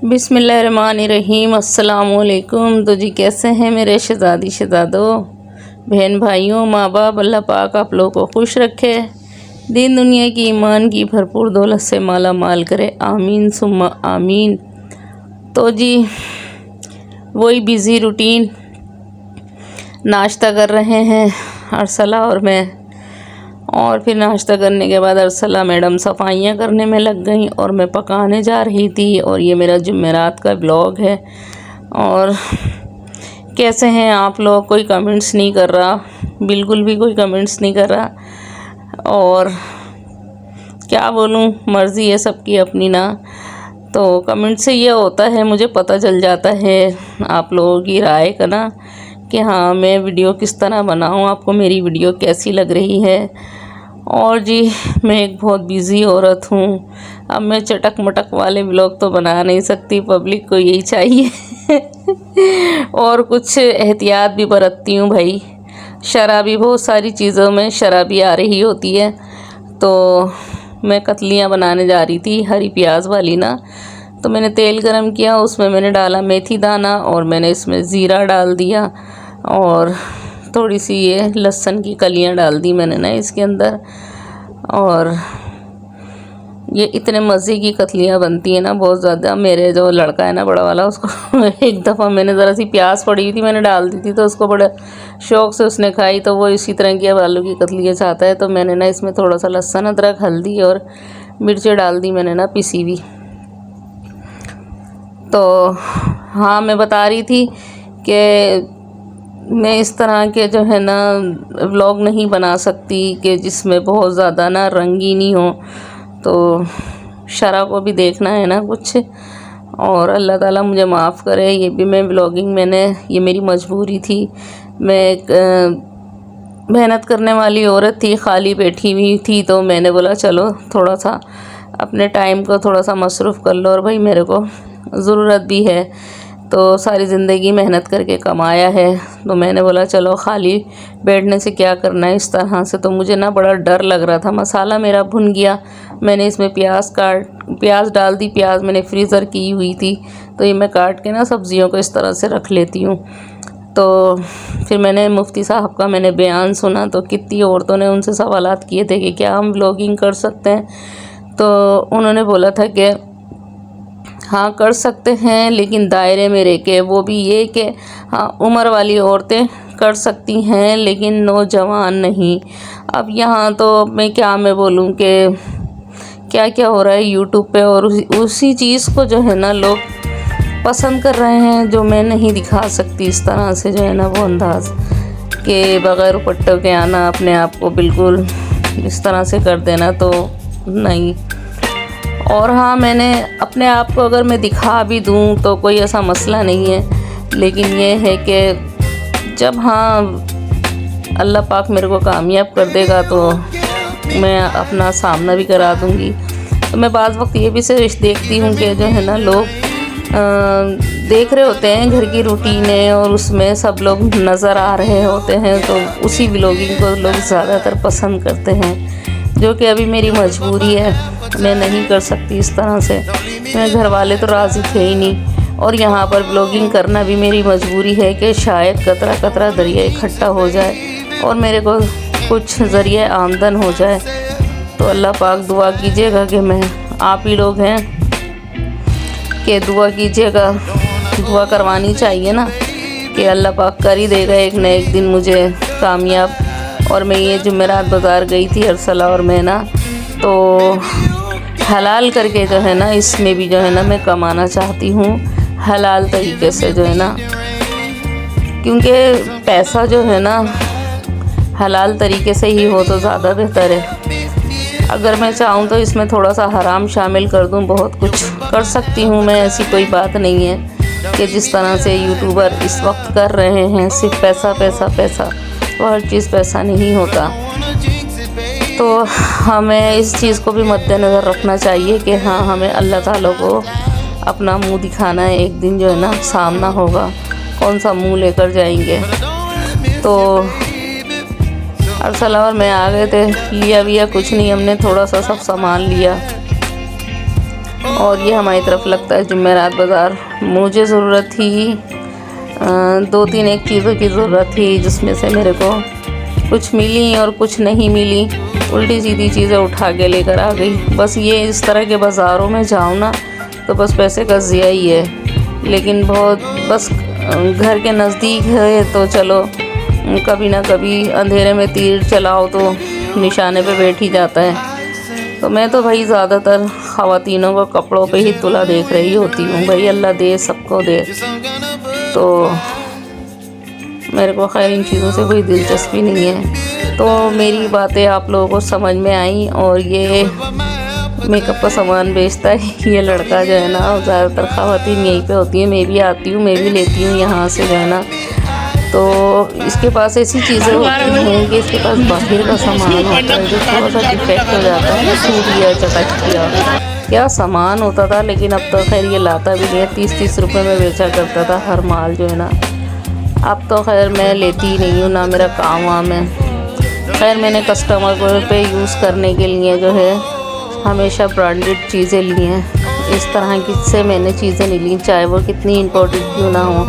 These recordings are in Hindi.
बिस्मिल्लाहिर्रहमानिर्रहीम। अस्सलामुअलैकुम। तो जी कैसे हैं मेरे शहज़ादी शहज़ादों, बहन भाइयों, माँ बाप। अल्लाह पाक आप लोगों को खुश रखे, दीन दुनिया की ईमान की भरपूर दौलत से माला माल करे, आमीन सुम्मा आमीन। तो जी वही बिज़ी रूटीन, नाश्ता कर रहे हैं अरसला और मैं, और फिर नाश्ता करने के बाद अरसला मैडम सफाइयाँ करने में लग गई और मैं पकाने जा रही थी। और ये मेरा जुमेरात का ब्लॉग है। और कैसे हैं आप लोग? कोई कमेंट्स नहीं कर रहा, बिल्कुल भी कोई कमेंट्स नहीं कर रहा। और क्या बोलूँ, मर्ज़ी है सबकी अपनी ना। तो कमेंट से ये होता है, मुझे पता चल जाता है आप लोगों की राय का ना, कि हाँ मैं वीडियो किस तरह बनाऊँ, आपको मेरी वीडियो कैसी लग रही है। और जी मैं एक बहुत बिज़ी औरत हूँ, अब मैं चटक मटक वाले व्लॉग तो बना नहीं सकती, पब्लिक को यही चाहिए। और कुछ एहतियात भी बरतती हूँ भाई, शराबी बहुत सारी चीज़ों में शराबी आ रही होती है। तो मैं कतलियाँ बनाने जा रही थी, हरी प्याज वाली ना। तो मैंने तेल गरम किया, उसमें मैंने डाला मेथी दाना और मैंने इसमें ज़ीरा डाल दिया और थोड़ी सी ये लहसुन की कलियां डाल दी मैंने ना इसके अंदर। और ये इतने मज़े की कतलियां बनती हैं ना, बहुत ज़्यादा। मेरे जो लड़का है ना बड़ा वाला, उसको एक दफ़ा मैंने ज़रा सी प्याज पड़ी हुई थी, मैंने डाल दी थी, तो उसको बड़े शौक़ से उसने खाई। तो वो इसी तरह की अब आलू की कतलियाँ चाहता है। तो मैंने ना इसमें थोड़ा सा लहसुन, अदरक, हल्दी और मिर्चें डाल दी मैंने ना, पिसी हुई। तो हाँ, मैं बता रही थी कि मैं इस तरह के जो है ना व्लॉग नहीं बना सकती कि जिसमें बहुत ज़्यादा ना रंगीनी हो। तो शरा को भी देखना है ना कुछ, और अल्लाह ताला मुझे माफ़ करे। ये भी मैं व्लॉगिंग, ये मेरी मजबूरी थी। मैं एक मेहनत करने वाली औरत थी, खाली बैठी हुई थी, तो मैंने बोला चलो थोड़ा सा अपने टाइम को थोड़ा सा मसरूफ़ कर लो। और भाई मेरे को ज़रूरत भी है, तो सारी ज़िंदगी मेहनत करके कमाया है, तो मैंने बोला चलो खाली बैठने से क्या करना है इस तरह से। तो मुझे ना बड़ा डर लग रहा था। मसाला मेरा भुन गया, मैंने इसमें प्याज डाल दी। प्याज मैंने फ्रीज़र की हुई थी, तो ये मैं काट के ना सब्ज़ियों को इस तरह से रख लेती हूँ। तो फिर मैंने मुफ्ती साहब का मैंने बयान सुना, तो कितनी औरतों ने उनसे सवालात किए थे कि क्या हम व्लॉगिंग कर सकते हैं। तो उन्होंने बोला था कि हाँ कर सकते हैं, लेकिन दायरे में रह के। वो भी ये कि हाँ उम्र वाली औरतें कर सकती हैं, लेकिन नौजवान नहीं। अब यहाँ तो मैं बोलूँ कि क्या क्या हो रहा है यूट्यूब पे, और उसी चीज़ को जो है ना लोग पसंद कर रहे हैं, जो मैं नहीं दिखा सकती इस तरह से, जो है ना वो अंदाज़ के बग़ैर दुपट्टों के आना, अपने आप को बिल्कुल इस तरह से कर देना, तो नहीं। और हाँ, मैंने अपने आप को अगर मैं दिखा भी दूँ तो कोई ऐसा मसला नहीं है, लेकिन ये है कि जब हाँ अल्लाह पाक मेरे को कामयाब कर देगा तो मैं अपना सामना भी करा दूँगी। तो मैं बाज़ वक्त ये भी सिर्फ देखती हूँ कि जो है ना लोग देख रहे होते हैं घर की रूटीनें, और उसमें सब लोग नज़र आ रहे होते हैं, तो उसी व्लॉगिंग को लोग ज़्यादातर पसंद करते हैं, जो कि अभी मेरी मजबूरी है, मैं नहीं कर सकती इस तरह से। मेरे घर वाले तो राज़ी थे ही नहीं, और यहाँ पर ब्लॉगिंग करना भी मेरी मजबूरी है कि शायद कतरा कतरा दरिया इकट्ठा हो जाए और मेरे को कुछ ज़रिए आमदन हो जाए। तो अल्लाह पाक दुआ कीजिएगा कि मैं, आप ही लोग हैं कि दुआ कीजिएगा, दुआ करवानी चाहिए ना, कि अल्लाह पाक कर ही देगा एक न एक दिन मुझे कामयाब। और मैं ये जुमेरात बाज़ार गई थी अरसला और मैं ना, तो हलाल करके जो है ना इसमें भी जो है ना मैं कमाना चाहती हूँ, हलाल तरीके से जो है ना, क्योंकि पैसा जो है ना हलाल तरीके से ही हो तो ज़्यादा बेहतर है। अगर मैं चाहूँ तो इसमें थोड़ा सा हराम शामिल कर दूँ, बहुत कुछ कर सकती हूँ मैं, ऐसी कोई बात नहीं है कि जिस तरह से यूट्यूबर इस वक्त कर रहे हैं सिर्फ पैसा पैसा पैसा, तो हर चीज़ पैसा नहीं होता। तो हमें इस चीज़ को भी मद्देनज़र रखना चाहिए कि हाँ हमें अल्लाह ताला को अपना मुंह दिखाना है, एक दिन जो है ना सामना होगा, कौन सा मुंह लेकर जाएंगे। तो अरसला और मैं आ गए थे, लिया कुछ नहीं, हमने थोड़ा सा सब सामान लिया, और ये हमारी तरफ लगता है जुमेरात बाज़ार। मुझे ज़रूरत थी 2-3 एक चीज़ों की ज़रूरत थी, जिसमें से मेरे को कुछ मिली और कुछ नहीं मिली। उल्टी सीधी चीज़ें उठा के लेकर आ गई। बस ये इस तरह के बाज़ारों में जाओ ना तो बस पैसे का ज़िया ही है। लेकिन बहुत बस घर के नज़दीक है तो चलो, कभी ना कभी अंधेरे में तीर चलाओ तो निशाने पे बैठ ही जाता है। तो मैं तो भाई ज़्यादातर ख़वातीनों को कपड़ों पे ही तुला देख रही होती हूँ। भाई अल्लाह दे, सबको दे। तो मेरे को खैर इन चीज़ों से कोई दिलचस्पी नहीं है। तो मेरी बातें आप लोगों को समझ में आई। और ये मेकअप का सामान बेचता है ये लड़का जो है ना, ज़्यादातर ख़वातीन यहीं पे होती हैं। मैं भी आती हूँ, मैं भी लेती हूँ यहाँ से जो है ना। तो इसके पास ऐसी चीज़ें होती हैं कि इसके पास बाहर का सामान होता है जो थोड़ा सा डिफेक्ट हो जाता है, सूट या चटक किया क्या सामान होता था। लेकिन अब तो खैर ये लाता भी नहीं है। 30-30 रुपये में बेचा करता था हर माल जो है ना। अब तो खैर मैं लेती ही नहीं हूँ, ना मेरा काम वाम है। खैर मैंने कस्टमर को पे यूज़ करने के लिए जो है हमेशा ब्रांडेड चीज़ें ली हैं। इस तरह की से मैंने चीज़ें नहीं ली, चाहे वो कितनी इम्पोर्टेंट क्यों ना हो।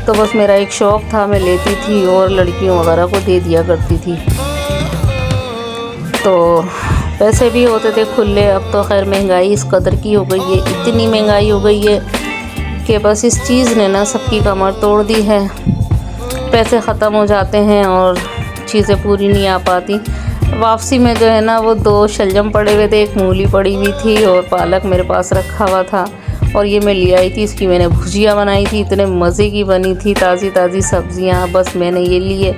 तो बस मेरा एक शौक़ था, मैं लेती थी और लड़कियों वगैरह को दे दिया करती थी। तो पैसे भी होते थे खुले। अब तो खैर महंगाई इस कदर की हो गई है, इतनी महंगाई हो गई है कि बस इस चीज़ ने ना सबकी कमर तोड़ दी है। पैसे ख़त्म हो जाते हैं और चीज़ें पूरी नहीं आ पाती। वापसी में जो है ना वो 2 शलजम पड़े हुए थे, एक मूली पड़ी हुई थी और पालक मेरे पास रखा हुआ था। और ये मैं ले आई थी, इसकी मैंने भुजिया बनाई थी, इतने मज़े की बनी थी, ताज़ी ताज़ी सब्ज़ियाँ। बस मैंने ये लिए।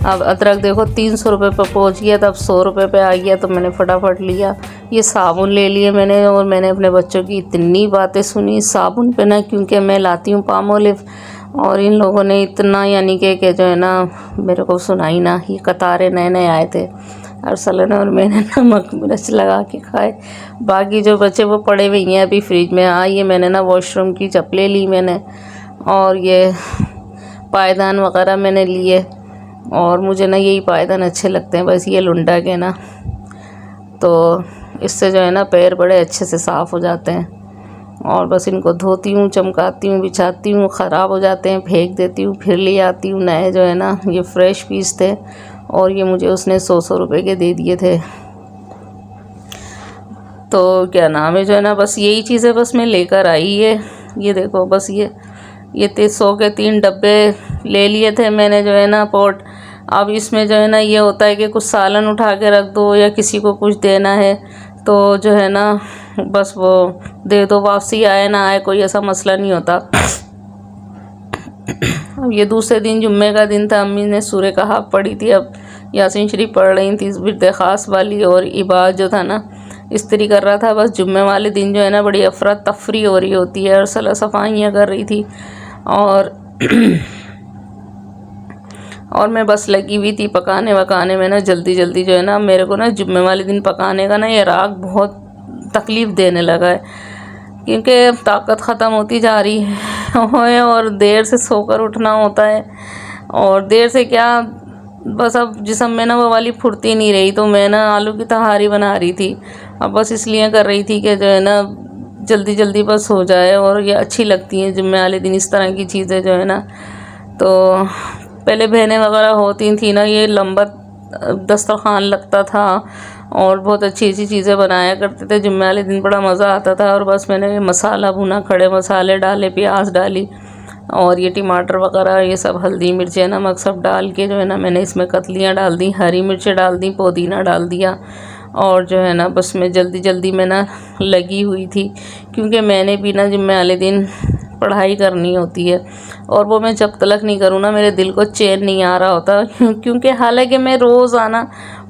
अब अदरक देखो 300 रुपये पर पहुँच गया, तब 100 रुपये पे आ गया, तो मैंने फटाफट लिया। ये साबुन ले लिए मैंने। और मैंने अपने बच्चों की इतनी बातें सुनी साबुन पे ना, क्योंकि मैं लाती हूँ पामोलिव। और इन लोगों ने इतना यानी कि जो है ना मेरे को सुनाई ना। ये कतारे नए नए आए थे अरसलन, और मैंने नमक मिर्च लगा के खाए। बाकी जो बचे वो पड़े हुए हैं अभी फ्रिज में। ये मैंने ना वॉशरूम की चप्पलें ली मैंने, और ये पायदान वगैरह मैंने लिए। और मुझे ना यही पायदान अच्छे लगते हैं, बस ये लुंडा के ना। तो इससे जो है ना पैर बड़े अच्छे से साफ़ हो जाते हैं। और बस इनको धोती हूँ, चमकाती हूँ, बिछाती हूँ, ख़राब हो जाते हैं फेंक देती हूँ, फिर ले आती हूँ नए जो है ना। ये फ़्रेश पीस थे और ये मुझे उसने 100 रुपये के दे दिए थे। तो क्या नाम है जो है ना, बस यही चीज़ें बस मैं लेकर आई है। ये देखो बस ये 100 के 3 डब्बे ले लिए थे मैंने जो है ना पॉट। अब इसमें जो है ना ये होता है कि कुछ सालन उठा के रख दो या किसी को कुछ देना है तो जो है ना बस वो दे दो, वापसी आए ना आए कोई ऐसा मसला नहीं होता। अब ये दूसरे दिन जुम्मे का दिन था, अम्मी ने सूरह कहफ पढ़ी थी। अब यासीन शरीफ पढ़ रही थी बिरद ख़ास वाली, और इबाद जो था ना इस्त्री कर रहा था। बस जुम्मे वाले दिन जो है ना बड़ी अफरा तफरी हो रही होती है, और सफाइयाँ कर रही थी। और मैं बस लगी हुई थी पकाने वकाने में ना, जल्दी जल्दी जो है ना। मेरे को ना जुम्मे वाले दिन पकाने का ना ये राग बहुत तकलीफ़ देने लगा है, क्योंकि ताकत ख़त्म होती जा रही है और देर से सोकर उठना होता है। और देर से क्या, बस अब जिस्म में ना वो वाली फुर्ती नहीं रही। तो मैं ना आलू की तहारी बना रही थी, अब बस इसलिए कर रही थी कि जो है ना जल्दी जल्दी बस हो जाए। और ये अच्छी लगती हैं जुम्मे वाले दिन इस तरह की चीज़ें जो है ना। तो पहले बहनें वगैरह होती थी ना, ये लंबा दस्तरखान लगता था और बहुत अच्छी अच्छी चीज़ें बनाया करते थे जुम्मे वाले दिन, बड़ा मज़ा आता था। और बस मैंने मसाला भुना, खड़े मसाले डाले, प्याज डाली और ये टमाटर वगैरह ये सब, हल्दी मिर्चें नमक सब डाल के जो है ना मैंने इसमें कतलियाँ डाल दी, हरी मिर्चें डाल दी, पुदीना डाल दिया। और जो है ना बस मैं जल्दी जल्दी में ना लगी हुई थी, क्योंकि मैंने भी ना जुम्मे वाले दिन पढ़ाई करनी होती है। और वो मैं जब तक नहीं करूँ ना मेरे दिल को चैन नहीं आ रहा होता, क्योंकि हालांकि मैं रोज़ाना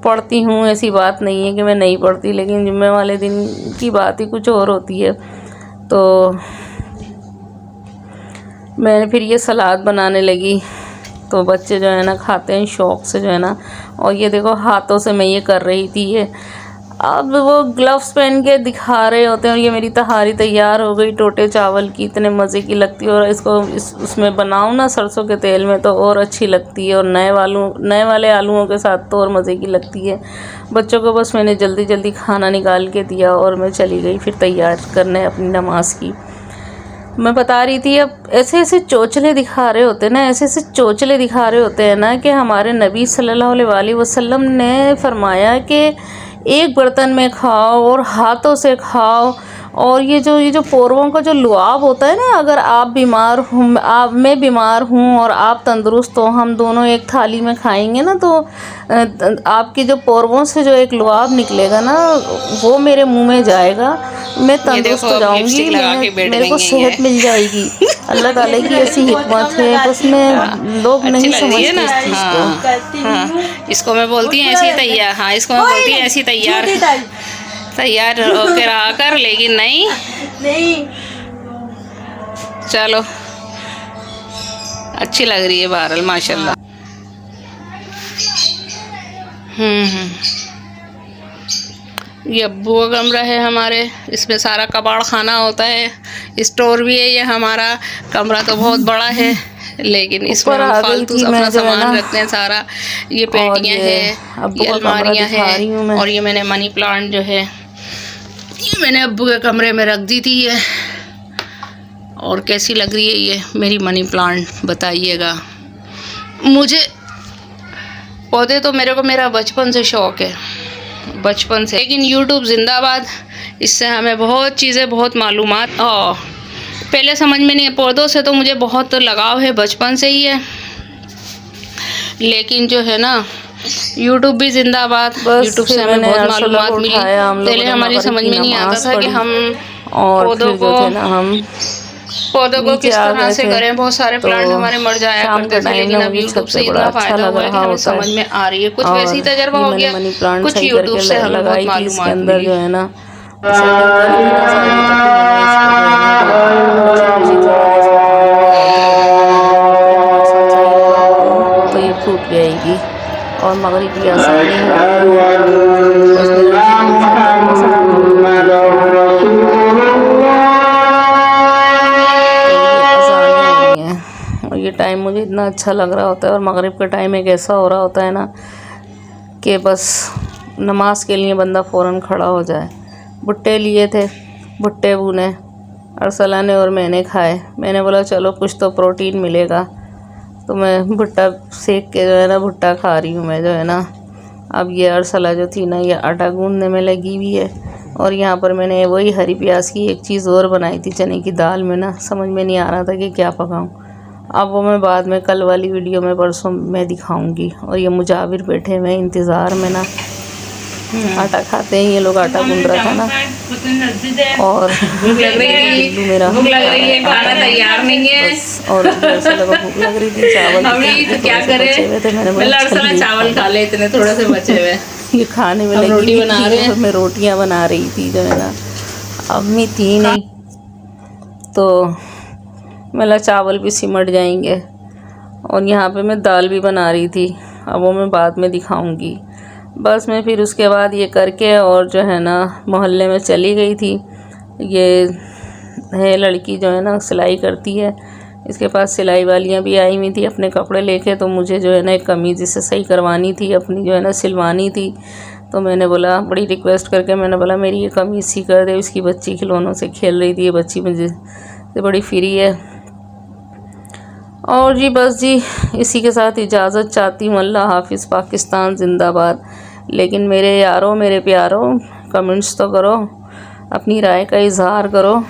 पढ़ती हूँ, ऐसी बात नहीं है कि मैं नहीं पढ़ती, लेकिन जुम्मे वाले दिन की बात ही कुछ और होती है। तो मैंने फिर ये सलाद बनाने लगी, तो बच्चे जो है ना खाते हैं शौक़ से जो है ना। और ये देखो हाथों से मैं ये कर रही थी। ये अब वो ग्लव्स पहन के दिखा रहे होते हैं और ये मेरी तहारी तैयार हो गई टोटे चावल की, इतने मज़े की लगती है। और इसको उसमें बनाऊँ ना सरसों के तेल में तो और अच्छी लगती है, और नए वाले आलूओं के साथ तो और मज़े की लगती है। बच्चों को बस मैंने जल्दी जल्दी खाना निकाल के दिया और मैं चली गई फिर तैयार करने अपनी नमाज़ की। मैं बता रही थी, अब ऐसे ऐसे चोचले दिखा रहे होते ना, ऐसे ऐसे चोचले दिखा रहे होते हैं ना कि हमारे नबी सल्लल्लाहु अलैहि वसल्लम ने फरमाया कि एक बर्तन में खाओ और हाथों से खाओ। और ये जो पोरवों का जो लुआब होता है ना, अगर आप बीमार हूँ, मैं बीमार हूँ और आप तंदुरुस्त हो, हम दोनों एक थाली में खाएंगे ना, तो आपकी जो पोरवों से जो एक लुआब निकलेगा ना, वो मेरे मुंह में जाएगा, मैं तंदुरुस्त हो जाऊँगी, मेरे को सेहत मिल जाएगी। अल्लाह ताला की ऐसी हिकमत है, बस मैं लोग नहीं समझते इस चीज़ को। हाँ, इसको मैं बोलती हूँ ऐसी तैयार, हाँ इसको मैं बोलती हूँ ऐसी तैयार होकर आकर, लेकिन नहीं चलो अच्छी लग रही है बहरहाल माशाल्लाह। ये अब्बू का कमरा है हमारे, इसमें सारा कबाड़ खाना होता है, स्टोर भी है ये हमारा। कमरा तो बहुत बड़ा है लेकिन इसमें हम फालतू अपना सामान रखते हैं सारा। ये पेटियाँ हैं, ये अलमारियाँ हैं, और ये मैंने मनी प्लांट जो है ये मैंने अब्बू के कमरे में रख दी थी ये। और कैसी लग रही है ये मेरी मनी प्लांट बताइएगा। मुझे पौधे तो मेरा बचपन से शौक़ है, बचपन से, लेकिन यूट्यूब जिंदाबाद, इससे हमें बहुत चीज़ें, बहुत मालूमात पहले समझ में नहीं है। पौधों से तो मुझे बहुत लगाव है, बचपन से ही है, लेकिन जो है ना यूट्यूब भी जिंदाबाद, यूट्यूब से हमें बहुत मालूमात मिली। पहले हमारी समझ में नहीं आता था कि हम पौधों को किस तरह से करें। बहुत सारे प्लांट हमारे मर जाया करते थे, लेकिन अब यूट्यूब से इतना फायदा हुआ है कि हमें समझ में आ रही है। कुछ वैसे ही तजर्बा हो गया, कुछ यूट्यूब से हमें बहुत मालूमात मिली। जो है ना तो ये फूट जाएगी और मगरिब की आसानी और ये टाइम मुझे इतना अच्छा लग रहा होता है। और मगरिब का टाइम एक ऐसा हो रहा होता है ना कि बस नमाज के लिए बंदा फ़ौरन खड़ा हो जाए। भुट्टे लिए थे, भुट्टे भुने अरसला ने और मैंने खाए। मैंने बोला चलो कुछ तो प्रोटीन मिलेगा, तो मैं भुट्टा सेक के जो है ना भुट्टा खा रही हूँ मैं, जो है ना। अब ये अरसला जो थी ना, ये आटा गूंदने में लगी हुई है, और यहाँ पर मैंने वही हरी प्याज की एक चीज़ और बनाई थी चने की दाल में ना, समझ में नहीं आ रहा था कि क्या पकाऊँ। अब वो मैं बाद में कल वाली वीडियो में परसों मैं दिखाऊंगी। और ये मुजाविर बैठे हुए इंतज़ार में ना, आटा खाते हैं ये लोग, आटा गूंद रहा था ना, और भूख लग रही है, मेरा भूख लग रही है, खाना तैयार नहीं है। और भूख लग रही थी, चावल तो क्या करें, चावल खा ले, इतने थोड़े से बचे हुए ये खाने में लगी रोटी बना रहे हैं। मैं रोटियां बना रही थी, जो है ना अम्मी थी नहीं, तो मेरा चावल भी सिमट जाएंगे। और यहाँ पे मैं दाल भी बना रही थी, अब वो मैं बाद में दिखाऊंगी। बस मैं फिर उसके बाद ये करके और जो है ना मोहल्ले में चली गई थी। ये है लड़की जो है ना सिलाई करती है, इसके पास सिलाई वालियाँ भी आई हुई थी अपने कपड़े लेके। तो मुझे जो है ना एक कमीज़ इससे सही करवानी थी, अपनी जो है ना सिलवानी थी। तो मैंने बोला, बड़ी रिक्वेस्ट करके मैंने बोला मेरी ये कमीज़ सी कर दे। उसकी बच्ची खिलौनों से खेल रही थी, ये बच्ची मुझे से बड़ी फ्री है। और जी बस जी, इसी के साथ इजाज़त चाहती हूँ। अल्लाह हाफिज़, पाकिस्तान ज़िंदाबाद। लेकिन मेरे यारों, मेरे प्यारों, कमेंट्स तो करो, अपनी राय का इज़हार करो,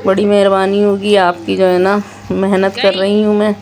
बड़ी मेहरबानी होगी आपकी, जो है ना मेहनत कर रही हूँ मैं।